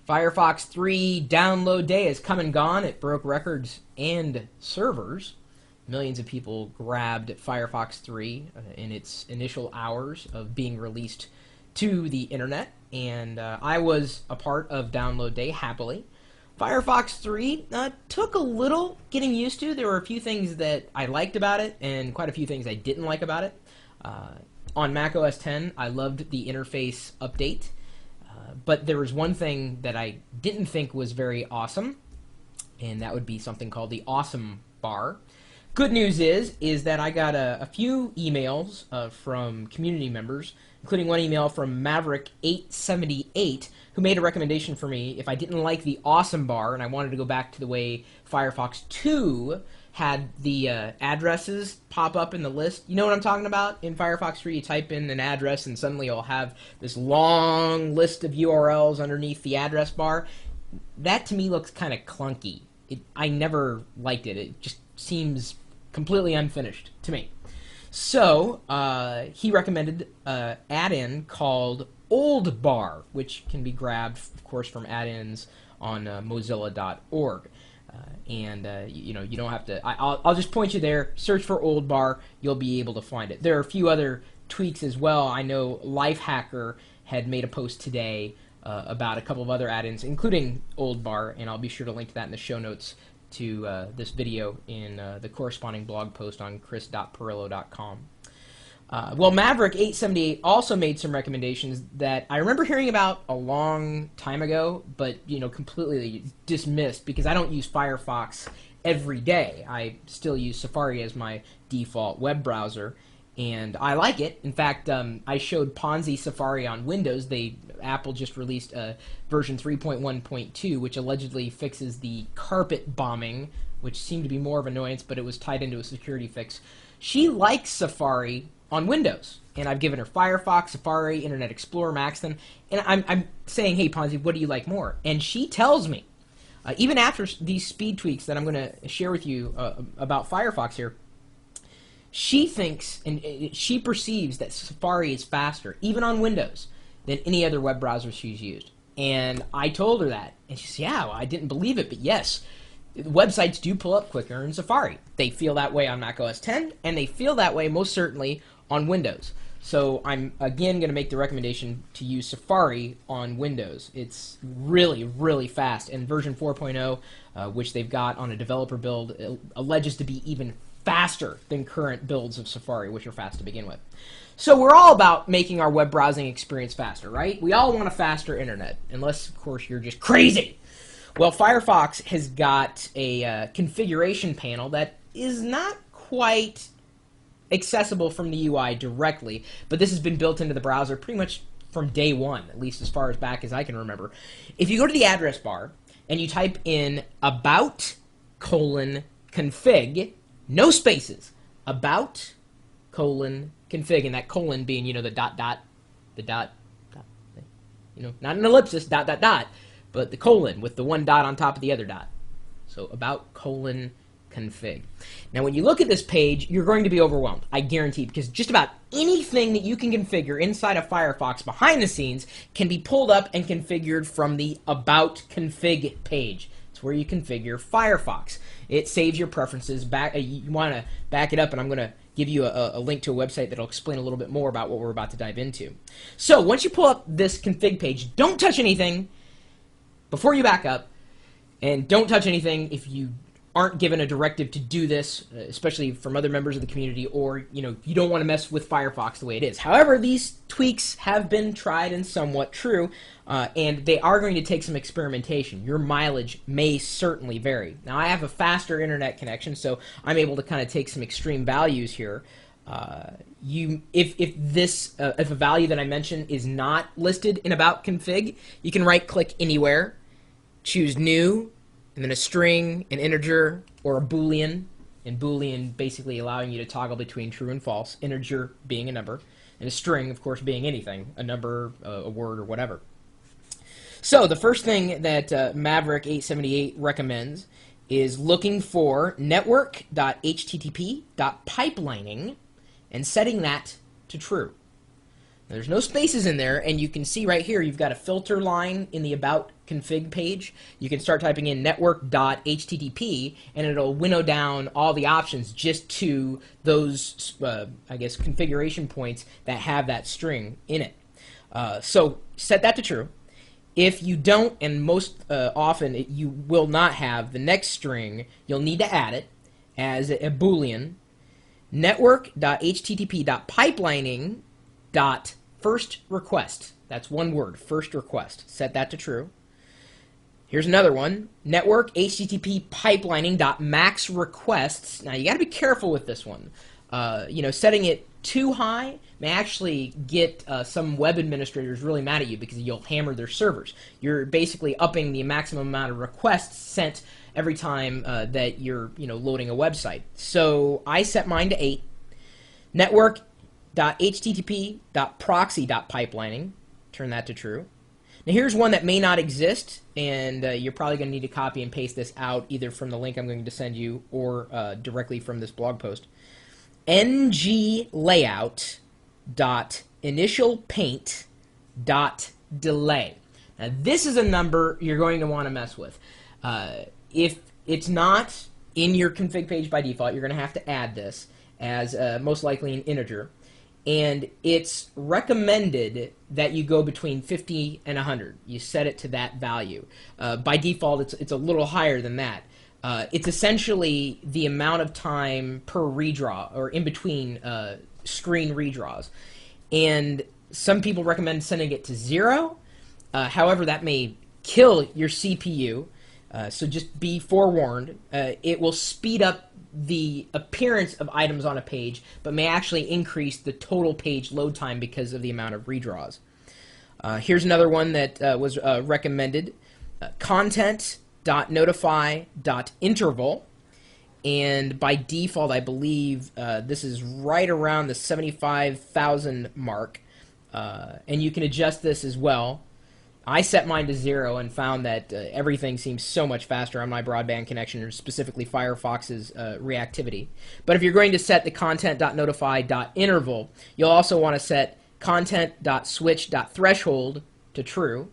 Firefox 3 download day has come and gone. It broke records and servers. Millions of people grabbed Firefox 3 in its initial hours of being released to the internet, and I was a part of download day, happily. Firefox 3 took a little getting used to. There were a few things that I liked about it and quite a few things I didn't like about it. On Mac OS X, I loved the interface update, but there was one thing that I didn't think was very awesome, and that would be something called the Awesome bar. Good news is that I got a few emails from community members, including one email from Maverick878, who made a recommendation for me if I didn't like the Awesome bar and I wanted to go back to the way Firefox 2 had the addresses pop up in the list. You know what I'm talking about? In Firefox 3, you type in an address and suddenly you'll have this long list of URLs underneath the address bar. That to me looks kind of clunky. I never liked it. It just seems completely unfinished to me. So he recommended an add-in called Old Bar, which can be grabbed, of course, from add-ins on Mozilla.org. You know, you don't have to. I'll just point you there. Search for Old Bar. You'll be able to find it. There are a few other tweaks as well. I know Lifehacker had made a post today about a couple of other add-ins, including Old Bar, and I'll be sure to link to that in the show notes to this video in the corresponding blog post on chris.pirillo.com. Well, Maverick878 also made some recommendations that I remember hearing about a long time ago, but completely dismissed because I don't use Firefox every day. I still use Safari as my default web browser, and I like it. In fact, I showed Ponzi Safari on Windows. Apple just released version 3.1.2, which allegedly fixes the carpet bombing, which seemed to be more of an annoyance, but it was tied into a security fix. She likes Safari on Windows, and I've given her Firefox, Safari, Internet Explorer, Maxton, and I'm saying, hey, Ponzi, what do you like more? And she tells me, even after these speed tweaks that I'm going to share with you about Firefox here, she thinks and she perceives that Safari is faster, even on Windows, than any other web browser she's used. And I told her that, and she said, yeah, well, I didn't believe it, but yes, websites do pull up quicker in Safari. They feel that way on Mac OS X, and they feel that way most certainly on Windows. So I'm, again, going to make the recommendation to use Safari on Windows. It's really, really fast, and version 4.0, which they've got on a developer build, alleges to be even faster than current builds of Safari, which are fast to begin with. So we're all about making our web browsing experience faster, right? We all want a faster internet, unless, of course, you're just crazy. Well, Firefox has got a configuration panel that is not quite accessible from the UI directly, but this has been built into the browser pretty much from day one, at least as far back as I can remember. If you go to the address bar and you type in about:config, no spaces, about:config, and that colon being, the dot, not an ellipsis, dot, but the colon with the one dot on top of the other dot. So about:config. Now, when you look at this page, you're going to be overwhelmed, I guarantee, because just about anything that you can configure inside of Firefox behind the scenes can be pulled up and configured from the About Config page. It's where you configure Firefox. It saves your preferences. You want to back it up, and I'm going to give you a link to a website that will explain a little bit more about what we're about to dive into. So once you pull up this config page, don't touch anything before you back up, and don't touch anything if you aren't given a directive to do this, especially from other members of the community, or you don't want to mess with Firefox the way it is. However, these tweaks have been tried and somewhat true, and they are going to take some experimentation. Your mileage may certainly vary. Now, I have a faster internet connection, so I'm able to kind of take some extreme values here. If a value that I mentioned is not listed in About Config, you can right-click anywhere, choose New, and then a string, an integer, or a Boolean, and Boolean basically allowing you to toggle between true and false, integer being a number, and a string, of course, being anything, a number, a word, or whatever. So the first thing that Maverick878 recommends is looking for network.http.pipelining and setting that to true. There's no spaces in there, and you can see right here you've got a filter line in the About Config page. You can start typing in network.http, and it'll winnow down all the options just to those, I guess, configuration points that have that string in it. So set that to true. If you don't, and most often you will not have the next string, you'll need to add it as a Boolean. Network.http.pipelining.first request. That's one word, first request. Set that to true. Here's another one. Network HTTP pipelining.max requests. Now you got to be careful with this one. Setting it too high may actually get some web administrators really mad at you because you'll hammer their servers. You're basically upping the maximum amount of requests sent every time that you're loading a website. So I set mine to 8. Network.http.proxy.pipelining. Turn that to true. Now here's one that may not exist, and you're probably going to need to copy and paste this out either from the link I'm going to send you or directly from this blog post. nglayout.initialpaint.delay. Now this is a number you're going to want to mess with. If it's not in your config page by default, you're going to have to add this as most likely an integer. And it's recommended that you go between 50 and 100. You set it to that value. By default, it's a little higher than that. It's essentially the amount of time per redraw, or in between screen redraws. And some people recommend sending it to 0. However, that may kill your CPU. So just be forewarned. It will speed up the appearance of items on a page, but may actually increase the total page load time because of the amount of redraws. Here's another one that was recommended. Content.notify.interval. And by default, I believe this is right around the 75,000 mark. And you can adjust this as well. I set mine to 0 and found that everything seems so much faster on my broadband connection, or specifically Firefox's reactivity. But if you're going to set the content.notify.interval, you'll also want to set content.switch.threshold to true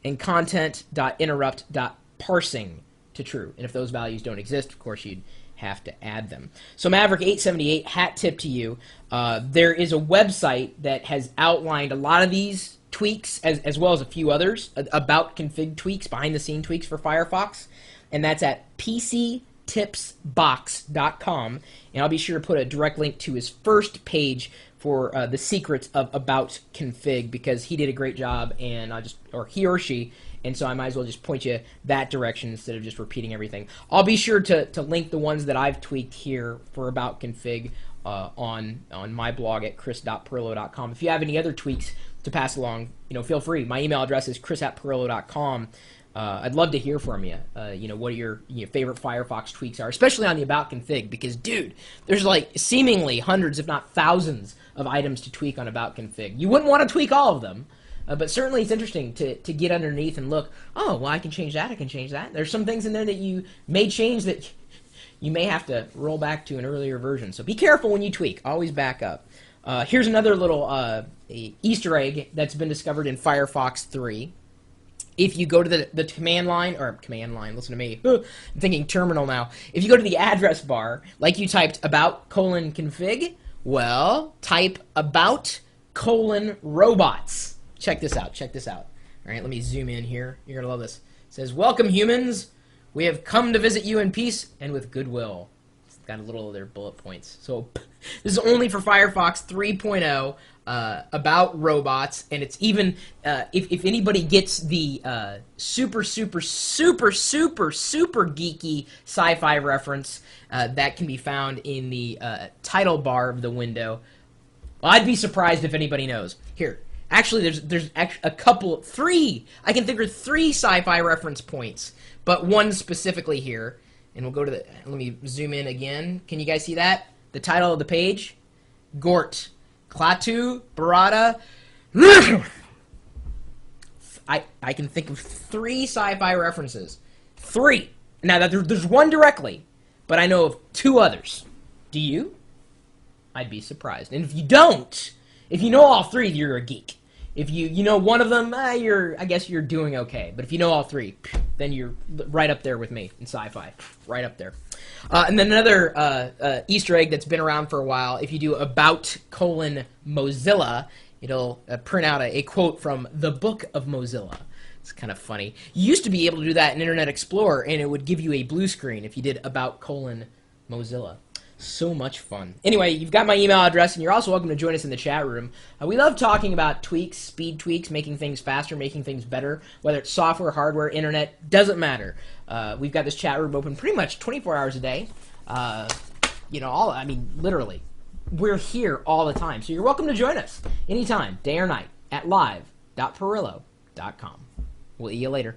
and content.interrupt.parsing to true. And if those values don't exist, of course, you'd have to add them. So Maverick878, hat tip to you. There is a website that has outlined a lot of these tweaks, as well as a few others, about config tweaks, behind-the-scene tweaks for Firefox, and that's at pctipsbox.com, and I'll be sure to put a direct link to his first page for the secrets of about config, because he did a great job, and or he or she, and so I might as well just point you that direction instead of just repeating everything. I'll be sure to link the ones that I've tweaked here for about config on my blog at chris.pirillo.com. If you have any other tweaks to pass along, feel free. My email address is chris@pirillo.com. I'd love to hear from you. What your favorite Firefox tweaks are, especially on the About Config, because, dude, there's like seemingly hundreds, if not thousands, of items to tweak on About Config. You wouldn't want to tweak all of them, but certainly it's interesting to get underneath and look, oh, well, I can change that, I can change that. There's some things in there that you may change that you may have to roll back to an earlier version. So be careful when you tweak. Always back up. Here's another little Easter egg that's been discovered in Firefox 3. If you go to the command line, listen to me, I'm thinking terminal now. If you go to the address bar, like you typed about:config, well, type about:robots. Check this out, All right, let me zoom in here. You're going to love this. It says, welcome humans. We have come to visit you in peace and with goodwill. It's got a little of their bullet points. So this is only for Firefox 3.0. About robots, and it's even if anybody gets the super geeky sci-fi reference that can be found in the title bar of the window. Well, I'd be surprised if anybody knows. Here, actually, there's a couple, 3. I can think of 3 sci-fi reference points, but one specifically here. And we'll go to the. Let me zoom in again. Can you guys see that? The title of the page, Gort. Klaatu, Barada. I can think of 3 sci-fi references. 3. Now, there's one directly, but I know of 2 others. Do you? I'd be surprised. And if you don't, If you know all three, you're a geek. If you know one of them, I guess you're doing okay. But if you know all three, then you're right up there with me in sci-fi, right up there. And then another Easter egg that's been around for a while. If you do about:"Mozilla," it'll print out a quote from the Book of Mozilla. It's kind of funny. You used to be able to do that in Internet Explorer, and it would give you a blue screen if you did about:"Mozilla. So much fun. Anyway, you've got my email address, and you're also welcome to join us in the chat room. We love talking about tweaks, speed tweaks, making things faster, making things better, whether it's software, hardware, internet, doesn't matter. We've got this chat room open pretty much 24 hours a day. Literally. We're here all the time, so you're welcome to join us anytime, day or night, at live.perillo.com. We'll see you later.